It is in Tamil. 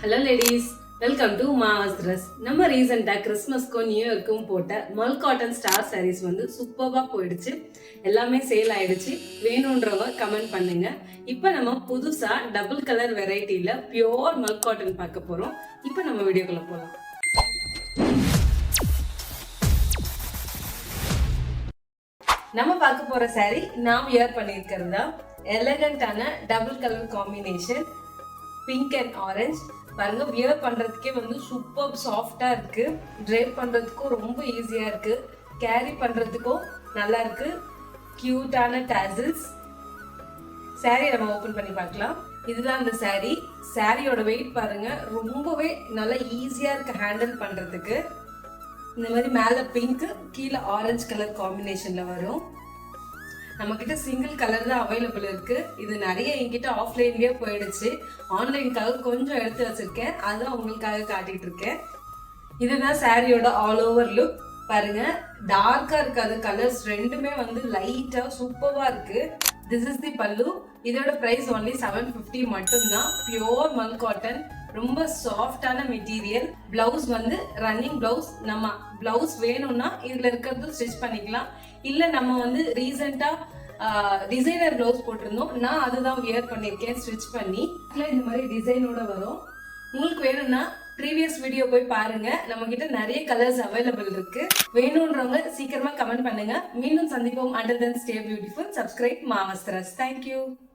Hello ladies, welcome to mass dress. நம்ம ரீசெண்டாக கிறிஸ்மஸ்க்கும் நியூ இயர்க்கும் போட்ட மல் காட்டன் ஸ்டார் சாரீஸ் வந்து சூப்பராக போயிடுச்சு. எல்லாமே சேல் ஆயிடுச்சு. வேணுன்றவங்க கமெண்ட் பண்ணுங்க. இப்போ நம்ம புதுசாக டபுள் கலர் வெரைட்டியில் பியோர் மல் காட்டன் பார்க்க போகிறோம். இப்போ நம்ம வீடியோக்குள்ள போகலாம். நம்ம பார்க்க போகிற சாரீ நான் வியர் பண்ணியிருக்கிறது தான் எலகண்டான double colour combination pink and orange. பாருங்க, வியர் பண்றதுக்கே வந்து சூப்பர் சாஃப்டா இருக்கு. ட்ரேப் பண்றதுக்கும் ரொம்ப ஈஸியா இருக்கு. கேரி பண்றதுக்கும் நல்லா இருக்கு. கியூட்டான டாசல்ஸ். சாரி நம்ம ஓபன் பண்ணி பார்க்கலாம். இதுதான் அந்த சாரி. சாரியோட வெயிட் பாருங்க, ரொம்பவே நல்லா ஈஸியா இருக்கு ஹேண்டில் பண்றதுக்கு. இந்த மாதிரி மேல பிங்க், கீழே ஆரஞ்சு கலர் காம்பினேஷன்ல வரும். நம்ம கிட்ட சிங்கிள் கலர் தான் அவைலபிள் இருக்கு. இது நிறைய என்கிட்ட ஆஃப்லைன்லயே போயிடுச்சு. ஆன்லைனுக்காக கொஞ்சம் எடுத்து வச்சிருக்கேன், அதான் உங்களுக்காக காட்டிட்டு இருக்கேன். இதுதான் சாரியோட ஆல் ஓவர் லுக். பாருங்க, டார்க்கா இருக்காது, கலர்ஸ் ரெண்டுமே வந்து லைட்டா சூப்பரா இருக்கு. திஸ் இஸ் தி பல்லு. இதோட பிரைஸ் ஒன்லி 750 மட்டும்தான். பியோர் மல் காட்டன், ரொம்ப சாஃப்டான மெட்டீரியல். பிளவுஸ் வந்து ரன்னிங் பிளவுஸ். நம்ம பிளவுஸ் வேணும்னா இதுல இருக்கிறது ஸ்டிச் பண்ணிக்கலாம். இல்ல நம்ம வந்து ரீசெண்டா டிசைனர் பிளவுஸ் போட்டிருந்தோம், நான் அதுதான் வியர் பண்ணிருக்கேன் ஸ்டிச் பண்ணி. இந்த மாதிரி டிசைனோட வரும். உங்களுக்கு வேணும்னா ப்ரீவியஸ் வீடியோ போய் பாருங்க. நம்ம கிட்ட நிறைய கலர்ஸ் அவைலபிள் இருக்கு. வேணும்ன்றவங்க சீக்கிரமா கமெண்ட் பண்ணுங்க. மீண்டும் சந்திப்போம். Until then, stay beautiful. Subscribe mass dress. Thank you.